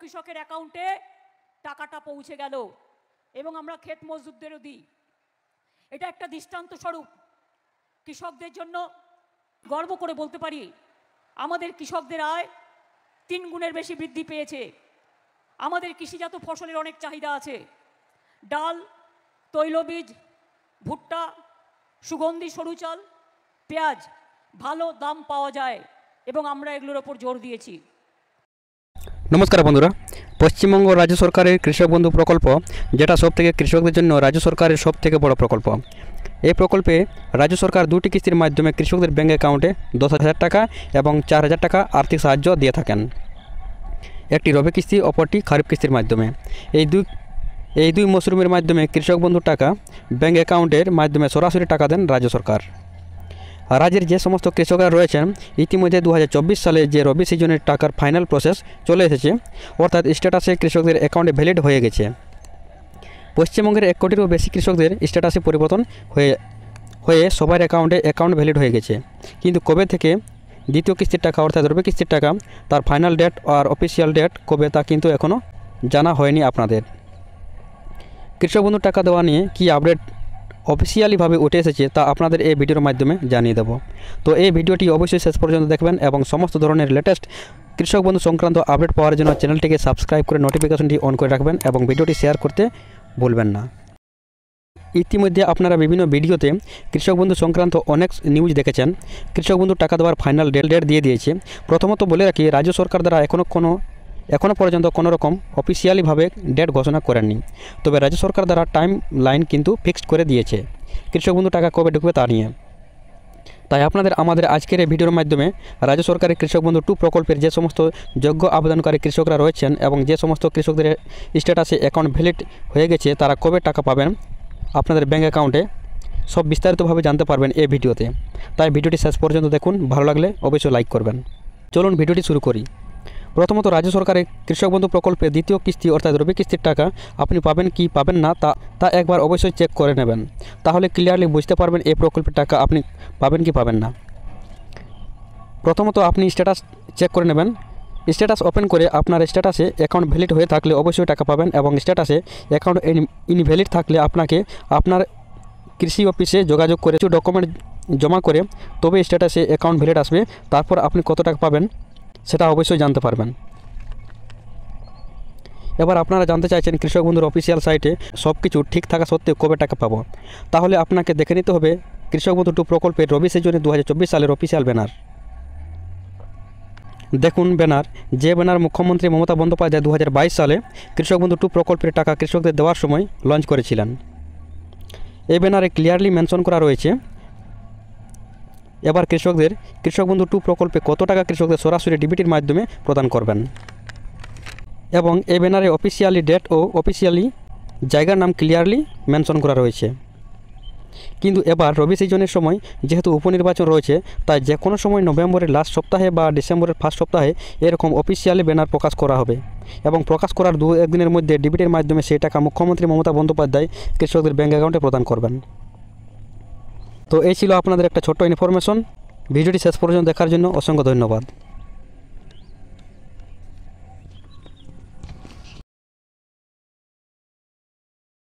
কৃষকের অ্যাকাউন্টে টাকাটা পৌঁছে গেল এবং আমরা ক্ষেত মজদুরদেরও দিই। এটা একটা দৃষ্টান্ত স্বরূপ। কৃষকদের জন্য গর্ব করে বলতে পারি আমাদের কৃষকদের আয় 3 গুণের বেশি বৃদ্ধি পেয়েছে। আমাদের কৃষিজাত ফসলের অনেক চাহিদা আছে। ডাল, তৈলবীজ, ভুট্টা, সুগন্ধি সরু চাল, পেঁয়াজ ভালো দাম পাওয়া যায় এবং আমরা এগুলোর ওপর জোর দিয়েছি। নমস্কার বন্ধুরা, পশ্চিমবঙ্গ রাজ্য সরকারের কৃষক বন্ধু প্রকল্প, যেটা সবথেকে কৃষকদের জন্য রাজ্য সরকারের সবথেকে বড় প্রকল্প। এই প্রকল্পে রাজ্য সরকার 2টি কিস্তির মাধ্যমে কৃষকদের ব্যাঙ্ক অ্যাকাউন্টে 10,000 টাকা এবং 4,000 টাকা আর্থিক সাহায্য দিয়ে থাকেন। একটি রবি কিস্তি, অপরটি খারিফ কিস্তির মাধ্যমে। এই দুই মৌসুমের মাধ্যমে কৃষক বন্ধুর টাকা ব্যাঙ্ক অ্যাকাউন্টের মাধ্যমে সরাসরি টাকা দেন রাজ্য সরকার। রাজ্যের যে সমস্ত কৃষকরা রয়েছেন, ইতিমধ্যে 2024 সালে যে রবি সিজনের টাকার ফাইনাল প্রসেস চলে এসেছে, অর্থাৎ স্ট্যাটাসে কৃষকদের অ্যাকাউন্টে ভ্যালিড হয়ে গেছে। পশ্চিমবঙ্গের 1 কোটিরও বেশি কৃষকদের স্ট্যাটাসে পরিবর্তন হয়ে সবার অ্যাকাউন্ট ভ্যালিড হয়ে গেছে। কিন্তু কবে থেকে দ্বিতীয় কিস্তির টাকা অর্থাৎ রবি কিস্তির টাকা, তার ফাইনাল ডেট আর অফিসিয়াল ডেট কবে তা কিন্তু এখনও জানা হয়নি আপনাদের। কৃষক বন্ধুর টাকা দেওয়া নিয়ে কি আপডেট অফিসিয়ালিভাবে উঠে এসেছে তা আপনাদের এই ভিডিওর মাধ্যমে জানিয়ে দেব। তো এই ভিডিওটি অবশ্যই শেষ পর্যন্ত দেখবেন এবং সমস্ত ধরনের লেটেস্ট কৃষক বন্ধু সংক্রান্ত আপডেট পাওয়ার জন্য চ্যানেলটিকে সাবস্ক্রাইব করে নোটিফিকেশনটি অন করে রাখবেন এবং ভিডিওটি শেয়ার করতে ভুলবেন না। ইতিমধ্যে আপনারা বিভিন্ন ভিডিওতে কৃষক বন্ধু সংক্রান্ত অনেক নিউজ দেখেছেন। কৃষক বন্ধু টাকা দেওয়ার ফাইনাল ডেট দিয়ে দিয়েছে। প্রথমত বলে রাখি, রাজ্য সরকার দ্বারা এখনও পর্যন্ত কোনো রকম অফিসিয়ালিভাবে ডেট ঘোষণা করেননি। তবে রাজ্য সরকার দ্বারা টাইম লাইন কিন্তু ফিক্সড করে দিয়েছে কৃষক বন্ধু টাকা কবে ঢুকবে তা নিয়ে। তাই আমাদের আজকের এই ভিডিওর মাধ্যমে রাজ্য সরকারের কৃষক বন্ধু 2 প্রকল্পের যে সমস্ত যোগ্য আবেদনকারী কৃষকরা রয়েছেন এবং যে সমস্ত কৃষকদের স্ট্যাটাসে অ্যাকাউন্ট ভ্যালিড হয়ে গেছে, তারা কবে টাকা পাবেন আপনাদের ব্যাঙ্ক অ্যাকাউন্টে, সব বিস্তারিতভাবে জানতে পারবেন এই ভিডিওতে। তাই ভিডিওটি শেষ পর্যন্ত দেখুন, ভালো লাগলে অবশ্যই লাইক করবেন। চলুন ভিডিওটি শুরু করি। প্রথমত, রাজ্য সরকারের কৃষক বন্ধু প্রকল্পে দ্বিতীয় কিস্তি অর্থাৎ রবি কিস্তির টাকা আপনি পাবেন কি পাবেন না তা একবার অবশ্যই চেক করে নেবেন। তাহলে ক্লিয়ারলি বুঝতে পারবেন এই প্রকল্পের টাকা আপনি পাবেন কি পাবেন না। প্রথমত আপনি স্ট্যাটাস চেক করে নেবেন। স্ট্যাটাস ওপেন করে আপনার স্ট্যাটাসে অ্যাকাউন্ট ভ্যালিড হয়ে থাকলে অবশ্যই টাকা পাবেন এবং স্ট্যাটাসে অ্যাকাউন্ট ইনভ্যালিড থাকলে আপনাকে আপনার কৃষি অফিসে যোগাযোগ করে কিছু ডকুমেন্ট জমা করে তবে স্ট্যাটাসে অ্যাকাউন্ট ভ্যালিড আসবে। তারপর আপনি কত টাকা পাবেন সেটা অবশ্যই জানতে পারবেন। এবার আপনারা জানতে চাইছেন কৃষক বন্ধুর অফিসিয়াল সাইটে সব কিছু ঠিক থাকা সত্ত্বেও কবে টাকা পাবো। তাহলে আপনাকে দেখে নিতে হবে কৃষক বন্ধু 2 প্রকল্পের রবি সিজনে 2024 সালের অফিসিয়াল ব্যানার। দেখুন ব্যানার, যে ব্যানার মুখ্যমন্ত্রী মমতা বন্দ্যোপাধ্যায় 2022 সালে কৃষক বন্ধু 2 প্রকল্পের টাকা কৃষকদের দেওয়ার সময় লঞ্চ করেছিলেন। এই ব্যানারে ক্লিয়ারলি মেনশন করা রয়েছে এবার কৃষক বন্ধু 2 প্রকল্পে কত টাকা কৃষকদের সরাসরি ডিবিটির মাধ্যমে প্রদান করবেন এবং এই ব্যানারে অফিসিয়ালি ডেট ও অফিসিয়ালি জায়গার নাম ক্লিয়ারলি মেনশন করা রয়েছে। কিন্তু এবার রবি সিজনের সময় যেহেতু উপনির্বাচন রয়েছে, তাই যে কোনো সময় নভেম্বরের লাস্ট সপ্তাহে বা ডিসেম্বরের ফার্স্ট সপ্তাহে এরকম অফিসিয়ালি ব্যানার প্রকাশ করা হবে এবং প্রকাশ করার 2-1 দিনের মধ্যে ডিবিটির মাধ্যমে সেই টাকা মুখ্যমন্ত্রী মমতা বন্দ্যোপাধ্যায় কৃষকদের ব্যাঙ্ক অ্যাকাউন্টে প্রদান করবেন। তো এই ছিল আপনাদের একটা ছোট্ট ইনফরমেশন। ভিডিওটি শেষ পর্যন্ত দেখার জন্য অসংখ্য ধন্যবাদ।